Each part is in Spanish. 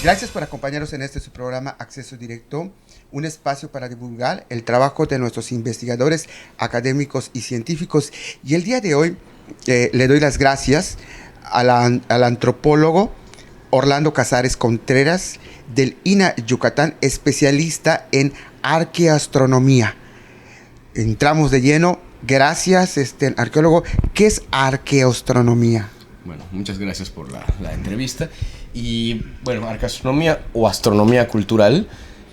Gracias por acompañarnos en este su programa Acceso Directo, un espacio para divulgar el trabajo de nuestros investigadores académicos y científicos. Y el día de hoy le doy las gracias al antropólogo Orlando Casares Contreras del INAH Yucatán, especialista en arqueoastronomía. Entramos de lleno. Gracias, arqueólogo. ¿Qué es arqueoastronomía? Bueno, muchas gracias por la entrevista. Y bueno, arqueoastronomía o astronomía cultural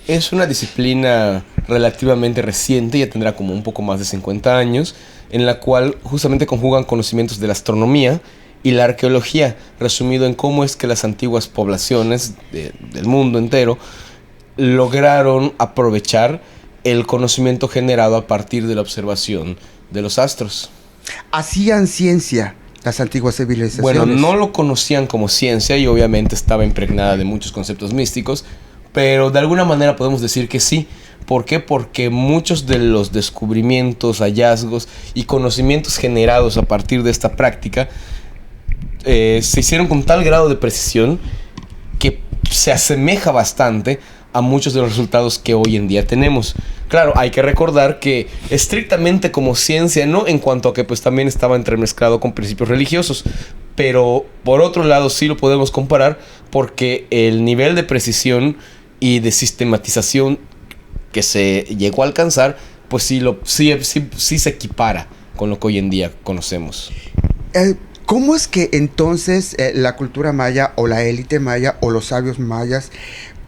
es una disciplina relativamente reciente, ya tendrá como un poco más de 50 años, en la cual justamente conjugan conocimientos de la astronomía y la arqueología, resumido en cómo es que las antiguas poblaciones del mundo entero lograron aprovechar el conocimiento generado a partir de la observación de los astros. Hacían ciencia las antiguas civilizaciones. Bueno, no lo conocían como ciencia y obviamente estaba impregnada de muchos conceptos místicos, pero de alguna manera podemos decir que sí. ¿Por qué? Porque muchos de los descubrimientos, hallazgos y conocimientos generados a partir de esta práctica se hicieron con tal grado de precisión que se asemeja bastante a muchos de los resultados que hoy en día tenemos. Claro, hay que recordar que estrictamente como ciencia, no, en cuanto a que pues también estaba entremezclado con principios religiosos, pero por otro lado sí lo podemos comparar porque el nivel de precisión y de sistematización que se llegó a alcanzar, pues sí se equipara con lo que hoy en día conocemos. ¿Cómo es que entonces la cultura maya o la élite maya o los sabios mayas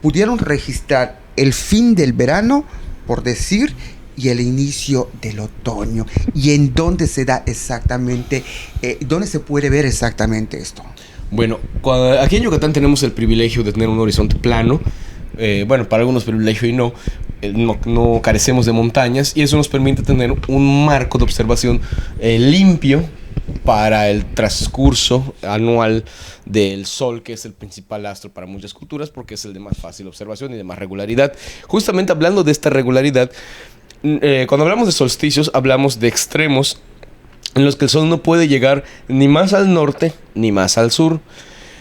pudieron registrar el fin del verano, por decir, y el inicio del otoño? ¿Y en dónde se da exactamente, dónde se puede ver exactamente esto? Bueno, aquí en Yucatán tenemos el privilegio de tener un horizonte plano. Bueno, para algunos privilegio y no carecemos de montañas, y eso nos permite tener un marco de observación limpio para el transcurso anual del Sol, que es el principal astro para muchas culturas, porque es el de más fácil observación y de más regularidad. Justamente hablando de esta regularidad, cuando hablamos de solsticios, hablamos de extremos en los que el Sol no puede llegar ni más al norte ni más al sur.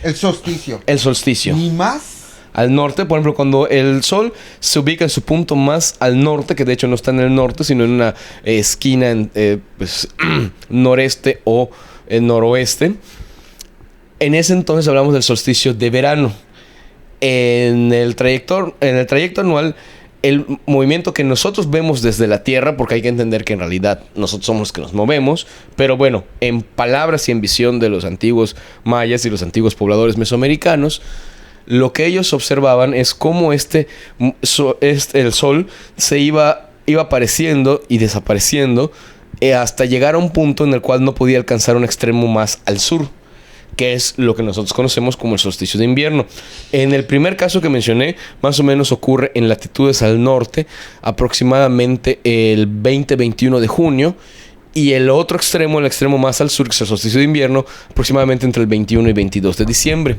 El solsticio. El solsticio. Ni más al norte, por ejemplo, cuando el Sol se ubica en su punto más al norte, que de hecho no está en el norte, sino en una esquina noreste o noroeste. En ese entonces hablamos del solsticio de verano. En el trayecto anual, el movimiento que nosotros vemos desde la Tierra, porque hay que entender que en realidad nosotros somos los que nos movemos, pero bueno, en palabras y en visión de los antiguos mayas y los antiguos pobladores mesoamericanos, lo que ellos observaban es cómo el Sol se iba apareciendo y desapareciendo hasta llegar a un punto en el cual no podía alcanzar un extremo más al sur, que es lo que nosotros conocemos como el solsticio de invierno. En el primer caso que mencioné, más o menos ocurre en latitudes al norte, aproximadamente el 20-21 de junio, y el otro extremo, el extremo más al sur, que es el solsticio de invierno, aproximadamente entre el 21 y 22 de diciembre.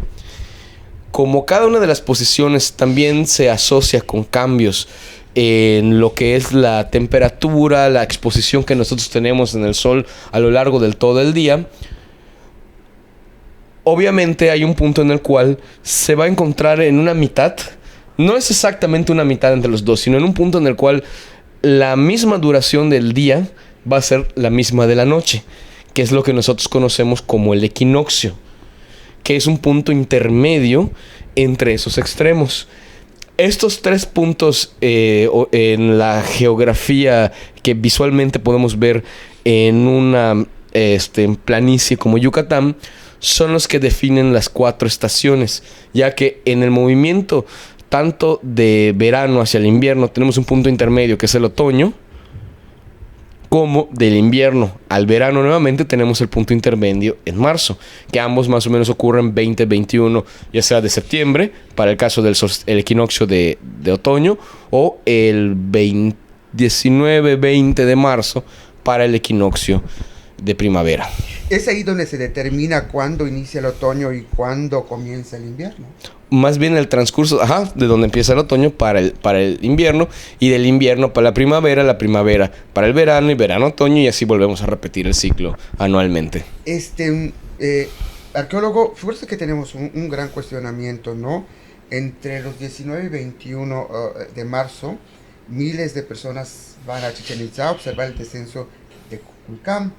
Como cada una de las posiciones también se asocia con cambios en lo que es la temperatura, la exposición que nosotros tenemos en el Sol a lo largo del todo el día, obviamente hay un punto en el cual se va a encontrar en una mitad. No es exactamente una mitad entre los dos, sino en un punto en el cual la misma duración del día va a ser la misma de la noche, que es lo que nosotros conocemos como el equinoccio, que es un punto intermedio entre esos extremos. Estos tres puntos en la geografía que visualmente podemos ver en una planicie como Yucatán son los que definen las 4 estaciones, ya que en el movimiento tanto de verano hacia el invierno tenemos un punto intermedio que es el otoño, como del invierno al verano nuevamente tenemos el punto intermedio en marzo, que ambos más o menos ocurren 20-21, ya sea de septiembre, para el caso del equinoccio de otoño, o el 19-20 de marzo para el equinoccio de primavera. Es ahí donde se determina cuándo inicia el otoño y cuándo comienza el invierno. Más bien el transcurso, de donde empieza el otoño para el invierno, y del invierno para la primavera para el verano, y verano-otoño, y así volvemos a repetir el ciclo anualmente. Arqueólogo, fíjate que tenemos un gran cuestionamiento, ¿no? Entre los 19 y 21 de marzo, miles de personas van a Chichén Itzá a observar el descenso de Kukulcán.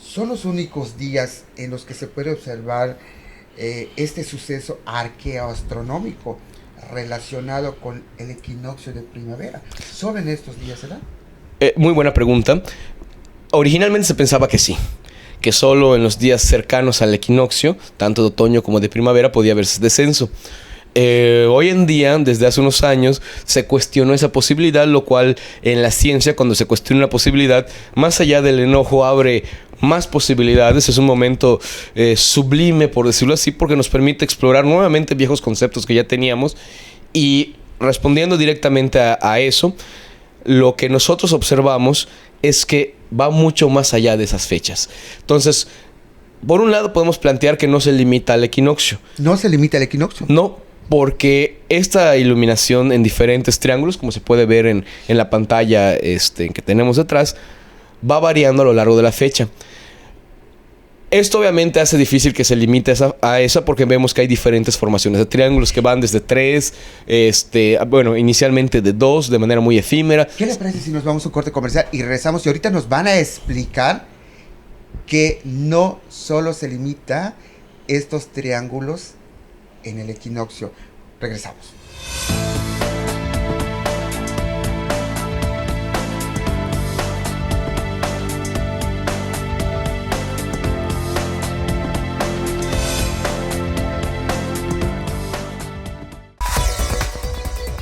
Son los únicos días en los que se puede observar este suceso arqueoastronómico relacionado con el equinoccio de primavera. ¿Solo en estos días se da? Muy buena pregunta. Originalmente se pensaba que sí, que solo en los días cercanos al equinoccio, tanto de otoño como de primavera, podía haberse descenso. Hoy en día, desde hace unos años, se cuestionó esa posibilidad, lo cual en la ciencia, cuando se cuestiona una posibilidad, más allá del enojo, abre más posibilidades. Es un momento sublime, por decirlo así, porque nos permite explorar nuevamente viejos conceptos que ya teníamos. Y respondiendo directamente a eso, lo que nosotros observamos es que va mucho más allá de esas fechas. Entonces, por un lado podemos plantear que no se limita al equinoccio. ¿No se limita al equinoccio? No, porque esta iluminación en diferentes triángulos, como se puede ver en la pantalla que tenemos detrás, va variando a lo largo de la fecha. Esto obviamente hace difícil que se limite a esa porque vemos que hay diferentes formaciones de triángulos que van desde 3, inicialmente de 2, de manera muy efímera. ¿Qué les parece si nos vamos a un corte comercial y regresamos? Y ahorita nos van a explicar que no solo se limita estos triángulos en el equinoccio. Regresamos.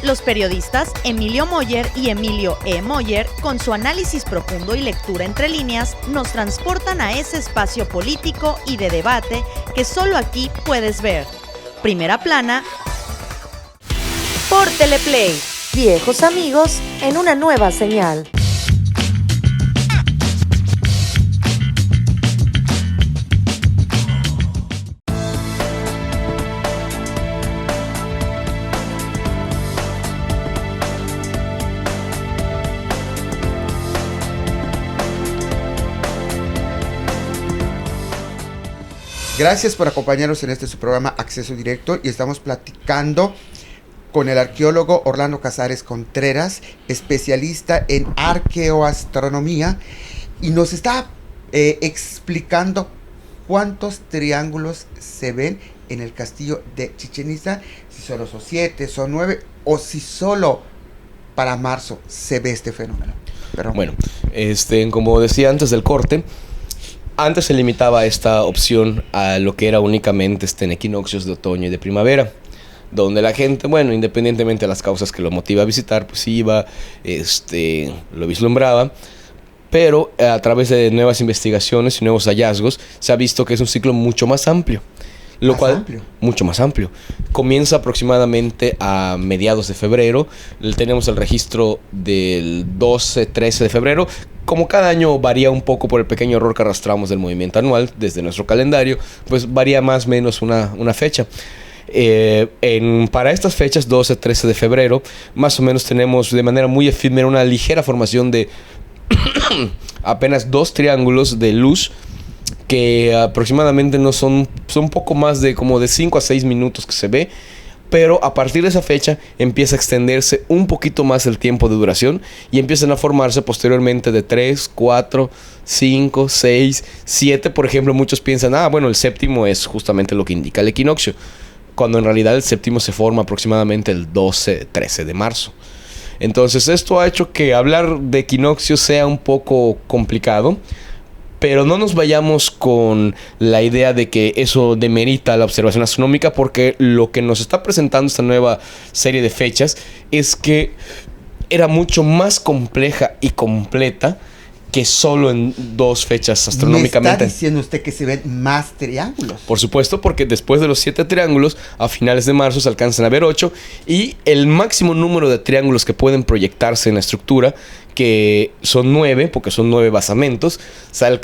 Los periodistas Emilio Moller y Emilio E. Moller, con su análisis profundo y lectura entre líneas, nos transportan a ese espacio político y de debate que solo aquí puedes ver. Primera plana por Teleplay. Viejos amigos en una nueva señal. Gracias por acompañarnos en su programa Acceso Directo y estamos platicando con el arqueólogo Orlando Casares Contreras, especialista en arqueoastronomía, y nos está explicando cuántos triángulos se ven en el castillo de Chichén Itzá, si solo son 7, son 9 o si solo para marzo se ve este fenómeno. Perdón. Bueno, como decía antes del corte, antes se limitaba esta opción a lo que era únicamente en equinoccios de otoño y de primavera, donde la gente, independientemente de las causas que lo motiva a visitar, pues iba, lo vislumbraba, pero a través de nuevas investigaciones y nuevos hallazgos se ha visto que es un ciclo mucho más amplio. Mucho más amplio. Comienza aproximadamente a mediados de febrero. Tenemos el registro del 12-13 de febrero. Como cada año varía un poco por el pequeño error que arrastramos del movimiento anual desde nuestro calendario, pues varía más o menos una fecha. Para estas fechas, 12-13 de febrero, más o menos tenemos de manera muy efímera una ligera formación de apenas 2 triángulos de luz que aproximadamente no son un poco más de como de 5 a 6 minutos que se ve, pero a partir de esa fecha empieza a extenderse un poquito más el tiempo de duración y empiezan a formarse posteriormente de 3, 4, 5, 6, 7. Por ejemplo, muchos piensan, el séptimo es justamente lo que indica el equinoccio, cuando en realidad el séptimo se forma aproximadamente el 12-13 de marzo. Entonces esto ha hecho que hablar de equinoccio sea un poco complicado, pero no nos vayamos con la idea de que eso demerita la observación astronómica, porque lo que nos está presentando esta nueva serie de fechas es que era mucho más compleja y completa que solo en 2 fechas astronómicamente. ¿Me está diciendo usted que se ven más triángulos? Por supuesto, porque después de los 7 triángulos, a finales de marzo se alcanzan a ver 8, y el máximo número de triángulos que pueden proyectarse en la estructura, que son 9, porque son 9 basamentos, se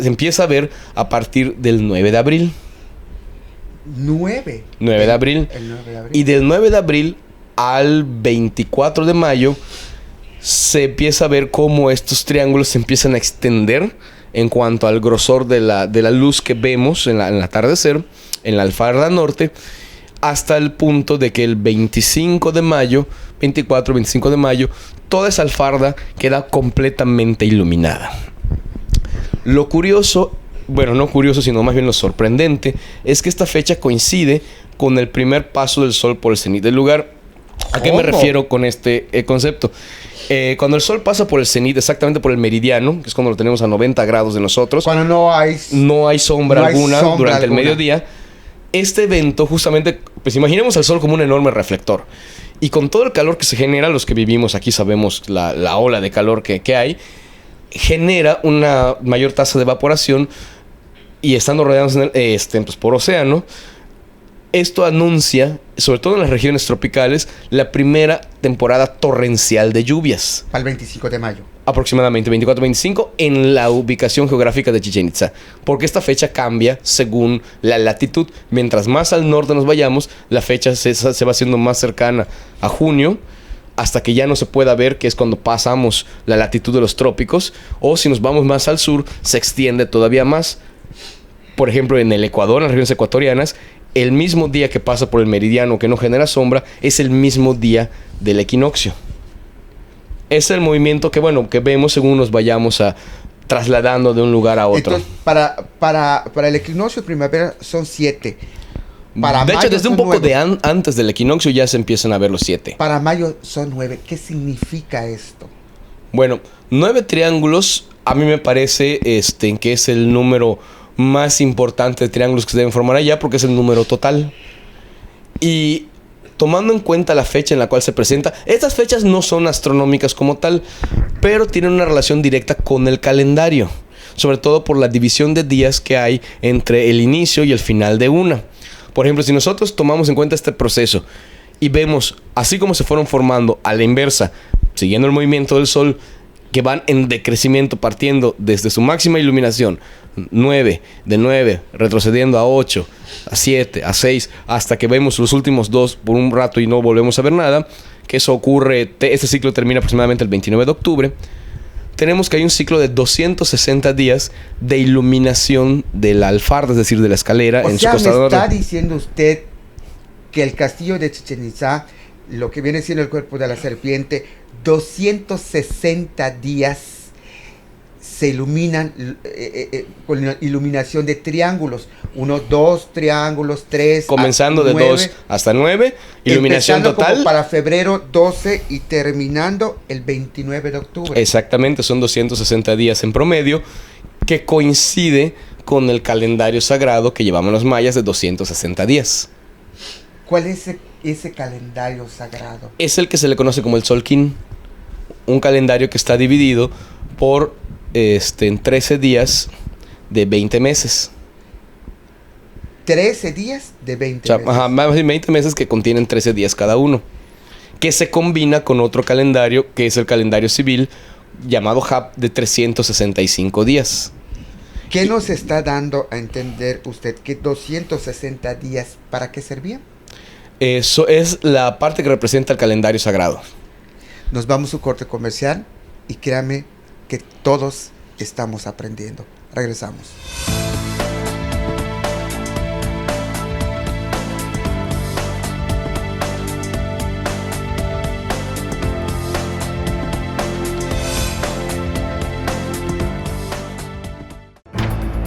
empieza a ver a partir del 9 de abril. 9 de abril. El 9 de abril. Y del 9 de abril al 24 de mayo se empieza a ver cómo estos triángulos se empiezan a extender en cuanto al grosor de la luz que vemos en el atardecer, en la alfarda norte, hasta el punto de que el 25 de mayo, 24, 25 de mayo, toda esa alfarda queda completamente iluminada. Lo curioso, bueno, no curioso, sino más bien lo sorprendente, es que esta fecha coincide con el primer paso del sol por el cenit del lugar. ¿A qué me refiero con este concepto? Cuando el sol pasa por el cenit, exactamente por el meridiano, que es cuando lo tenemos a 90 grados de nosotros. Cuando no hay sombra alguna durante el mediodía. Este evento, justamente, pues imaginemos al sol como un enorme reflector. Y con todo el calor que se genera, los que vivimos aquí sabemos la ola de calor que hay, genera una mayor tasa de evaporación y estando rodeados pues, por océano, esto anuncia, sobre todo en las regiones tropicales, la primera temporada torrencial de lluvias. Al 25 de mayo. Aproximadamente 24-25 en la ubicación geográfica de Chichén Itzá. Porque esta fecha cambia según la latitud. Mientras más al norte nos vayamos, la fecha se va haciendo más cercana a junio, hasta que ya no se pueda ver, que es cuando pasamos la latitud de los trópicos. O si nos vamos más al sur, se extiende todavía más. Por ejemplo, en el Ecuador, en las regiones ecuatorianas, el mismo día que pasa por el meridiano que no genera sombra es el mismo día del equinoccio. Es el movimiento que vemos según nos vayamos trasladando de un lugar a otro. Entonces, para el equinoccio de primavera son 7. De hecho, desde un poco antes del equinoccio ya se empiezan a ver los 7. Para mayo son 9. ¿Qué significa esto? Bueno, 9 triángulos a mí me parece que es el número más importante de triángulos que se deben formar allá, porque es el número total. Y tomando en cuenta la fecha en la cual se presenta, estas fechas no son astronómicas como tal, pero tienen una relación directa con el calendario, sobre todo por la división de días que hay entre el inicio y el final de una. Por ejemplo, si nosotros tomamos en cuenta este proceso y vemos así como se fueron formando a la inversa, siguiendo el movimiento del sol, que van en decrecimiento partiendo desde su máxima iluminación, 9, de 9, retrocediendo a 8, a 7, a 6, hasta que vemos los últimos 2 por un rato y no volvemos a ver nada, que eso ocurre, este ciclo termina aproximadamente el 29 de octubre, tenemos que hay un ciclo de 260 días de iluminación de la alfarda, es decir, de la escalera en su costado norte. ¿Me está diciendo usted que el castillo de Chichén Itzá, lo que viene siendo el cuerpo de la serpiente, 260 días se iluminan con la iluminación de triángulos? 1, 2 triángulos, 3. Comenzando de 2 hasta 9. Iluminación total. Como para febrero 12 y terminando el 29 de octubre. Exactamente, son 260 días en promedio, que coincide con el calendario sagrado que llevamos los mayas de 260 días. ¿Cuál es ese calendario sagrado? Es el que se le conoce como el Tzolk'in. Un calendario que está dividido por en 13 días de 20 meses. 13 días de 20 meses. Ajá, más de 20 meses que contienen 13 días cada uno. Que se combina con otro calendario, que es el calendario civil, llamado Hab, de 365 días. ¿Qué nos está dando a entender usted? ¿Que 260 días para qué servían? Eso es la parte que representa el calendario sagrado. Nos vamos a un corte comercial y créame que todos estamos aprendiendo. Regresamos.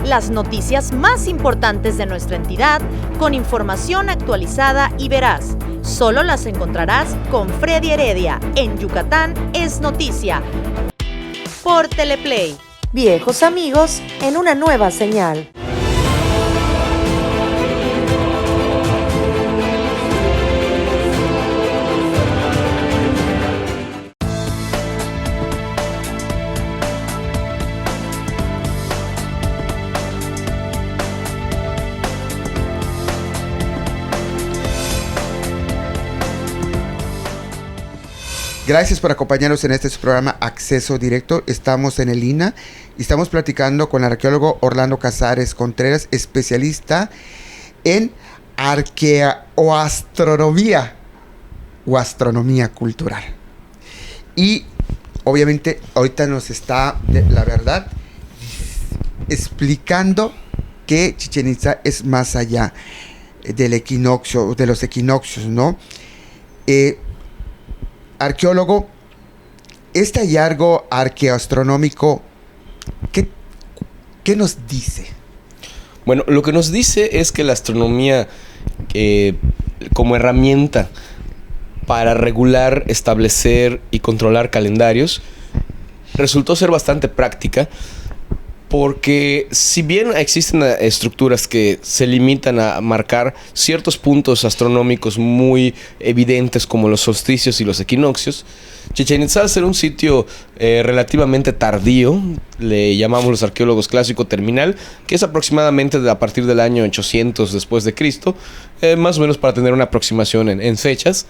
Las noticias más importantes de nuestra entidad con información actualizada y veraz. Solo las encontrarás con Freddy Heredia en Yucatán es Noticia. Por Teleplay. Viejos amigos en una nueva señal. Gracias por acompañarnos en este programa Acceso Directo. Estamos en el INA y estamos platicando con el arqueólogo Orlando Casares Contreras, especialista en arqueoastronomía o astronomía cultural. Y obviamente ahorita nos está, la verdad, explicando que Chichén Itzá es más allá. del equinoccio, de los equinoccios, ¿no? Arqueólogo, este hallazgo arqueoastronómico, ¿qué nos dice? Bueno, lo que nos dice es que la astronomía como herramienta para regular, establecer y controlar calendarios resultó ser bastante práctica, porque si bien existen estructuras que se limitan a marcar ciertos puntos astronómicos muy evidentes como los solsticios y los equinoccios, Chichén Itzá, al ser un sitio relativamente tardío, le llamamos los arqueólogos clásico terminal, que es aproximadamente a partir del año 800 después de Cristo, más o menos para tener una aproximación en fechas.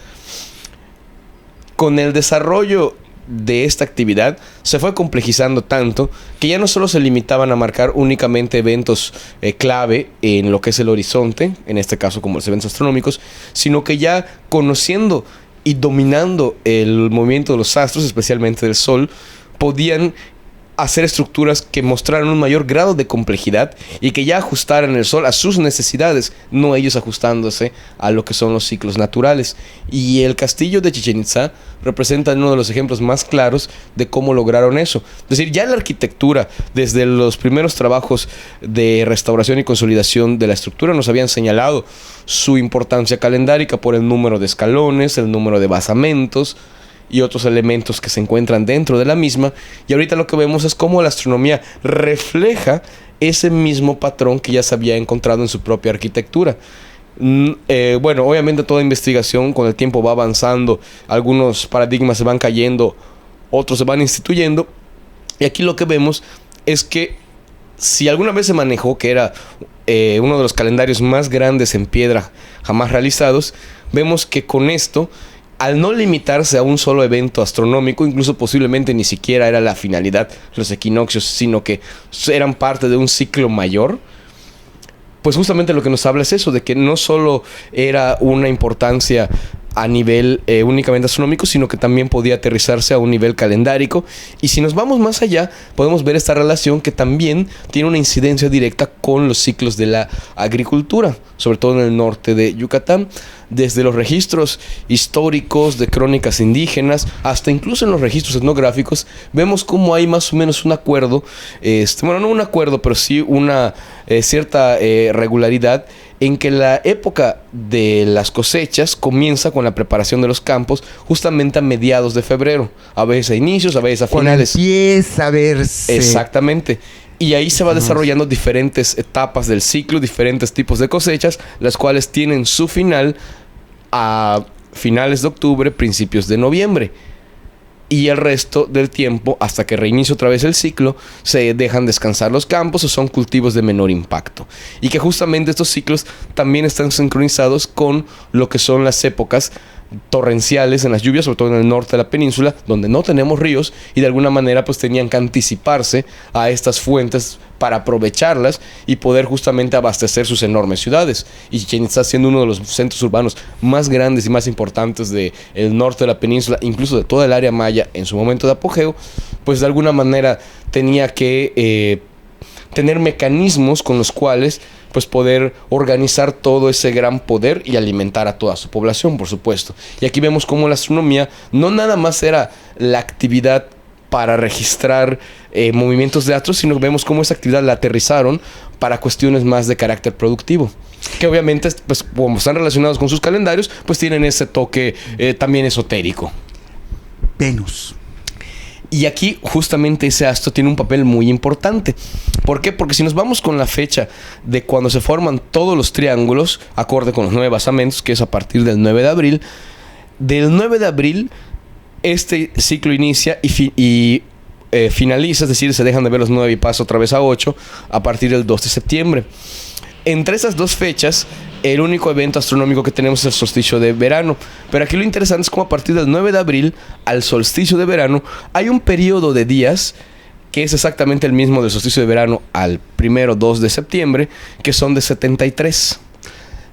Con el desarrollo de esta actividad se fue complejizando tanto que ya no solo se limitaban a marcar únicamente eventos clave en lo que es el horizonte, en este caso como los eventos astronómicos, sino que ya conociendo y dominando el movimiento de los astros, especialmente del Sol, podían hacer estructuras que mostraran un mayor grado de complejidad y que ya ajustaran el Sol a sus necesidades, no ellos ajustándose a lo que son los ciclos naturales. Y el castillo de Chichén Itzá representa uno de los ejemplos más claros de cómo lograron eso. Es decir, ya la arquitectura, desde los primeros trabajos de restauración y consolidación de la estructura, nos habían señalado su importancia calendárica por el número de escalones, el número de basamentos y otros elementos que se encuentran dentro de la misma. Y ahorita lo que vemos es cómo la astronomía refleja ese mismo patrón que ya se había encontrado en su propia arquitectura. Bueno, obviamente toda investigación con el tiempo va avanzando, algunos paradigmas se van cayendo, otros se van instituyendo, y aquí lo que vemos es que si alguna vez se manejó que era uno de los calendarios más grandes en piedra jamás realizados, vemos que con esto, al no limitarse a un solo evento astronómico, incluso posiblemente ni siquiera era la finalidad los equinoccios, sino que eran parte de un ciclo mayor, pues justamente lo que nos habla es eso, de que no solo era una importancia a nivel únicamente astronómico, sino que también podía aterrizarse a un nivel calendárico. Y si nos vamos más allá, podemos ver esta relación que también tiene una incidencia directa con los ciclos de la agricultura, sobre todo en el norte de Yucatán, desde los registros históricos de crónicas indígenas hasta incluso en los registros etnográficos, vemos cómo hay más o menos un acuerdo, bueno, no un acuerdo, pero sí una cierta regularidad en que la época de las cosechas comienza con la preparación de los campos justamente a mediados de febrero, a veces a inicios, a veces a finales. Cuando empieza a verse. Exactamente. Y ahí se va desarrollando diferentes etapas del ciclo, diferentes tipos de cosechas, las cuales tienen su final a finales de octubre, principios de noviembre. Y el resto del tiempo, hasta que reinicie otra vez el ciclo, se dejan descansar los campos o son cultivos de menor impacto. Y que justamente estos ciclos también están sincronizados con lo que son las épocas torrenciales en las lluvias, sobre todo en el norte de la península, donde no tenemos ríos, y de alguna manera pues tenían que anticiparse a estas fuentes para aprovecharlas y poder justamente abastecer sus enormes ciudades. Y Chichén Itzá, siendo uno de los centros urbanos más grandes y más importantes del norte de la península, incluso de toda el área maya en su momento de apogeo, pues de alguna manera tenía que tener mecanismos con los cuales pues poder organizar todo ese gran poder y alimentar a toda su población, por supuesto. Y aquí vemos cómo la astronomía no nada más era la actividad para registrar movimientos de astros, sino vemos cómo esa actividad la aterrizaron para cuestiones más de carácter productivo, que obviamente, pues como están relacionados con sus calendarios, pues tienen ese toque también esotérico. Venus. Y aquí justamente ese astro tiene un papel muy importante. ¿Por qué? Porque si nos vamos con la fecha de cuando se forman todos los triángulos, acorde con los 9 basamentos, que es a partir del 9 de abril, del 9 de abril este ciclo inicia y finaliza, es decir, se dejan de ver los 9 y pasa otra vez a 8 a partir del 2 de septiembre. Entre esas dos fechas, el único evento astronómico que tenemos es el solsticio de verano. Pero aquí lo interesante es cómo a partir del 9 de abril al solsticio de verano hay un periodo de días que es exactamente el mismo del solsticio de verano al 2 de septiembre, que son de 73.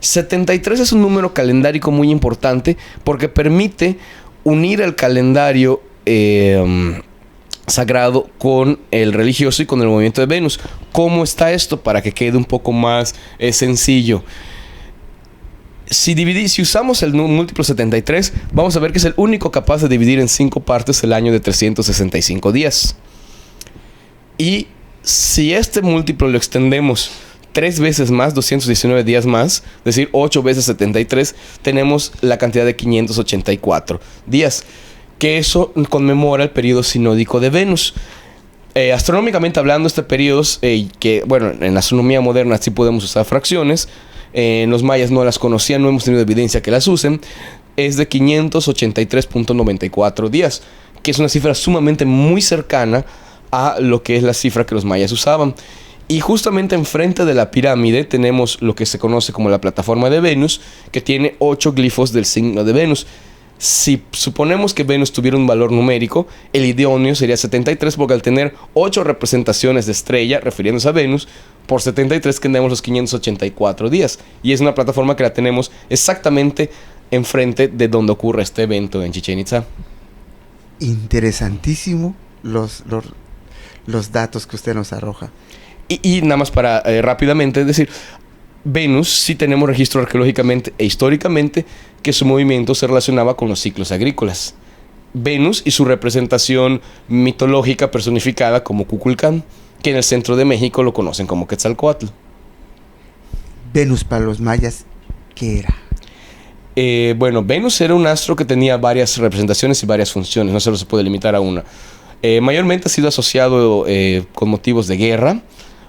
73 es un número calendárico muy importante porque permite unir el calendario sagrado con el religioso y con el movimiento de Venus. ¿Cómo está esto? Para que quede un poco más sencillo. Si usamos el múltiplo 73, vamos a ver que es el único capaz de dividir en 5 partes el año de 365 días. Y si este múltiplo lo extendemos 3 veces más, 219 días más, es decir, 8 veces 73, tenemos la cantidad de 584 días, que eso conmemora el periodo sinódico de Venus. Astronómicamente hablando, este periodo, que bueno, en la astronomía moderna sí podemos usar fracciones, los mayas no las conocían, no hemos tenido evidencia que las usen, es de 583.94 días, que es una cifra sumamente muy cercana a lo que es la cifra que los mayas usaban. Y justamente enfrente de la pirámide tenemos lo que se conoce como la plataforma de Venus, que tiene 8 glifos del signo de Venus. Si suponemos que Venus tuviera un valor numérico, el idóneo sería 73, porque al tener 8 representaciones de estrella, refiriéndose a Venus, por 73 tenemos los 584 días. Y es una plataforma que la tenemos exactamente enfrente de donde ocurre este evento en Chichén Itzá. Interesantísimo los datos que usted nos arroja. Y nada más para rápidamente decir, Venus sí tenemos registro arqueológicamente e históricamente que su movimiento se relacionaba con los ciclos agrícolas. Venus y su representación mitológica personificada como Kukulcán, que en el centro de México lo conocen como Quetzalcóatl. Venus para los mayas, ¿qué era? Bueno, Venus era un astro que tenía varias representaciones y varias funciones, no solo se puede limitar a una. Mayormente ha sido asociado con motivos de guerra,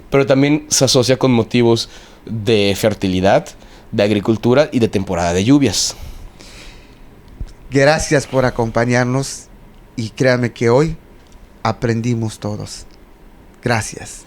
pero también se asocia con motivos de fertilidad, de agricultura y de temporada de lluvias. Gracias por acompañarnos y créanme que hoy aprendimos todos. Gracias.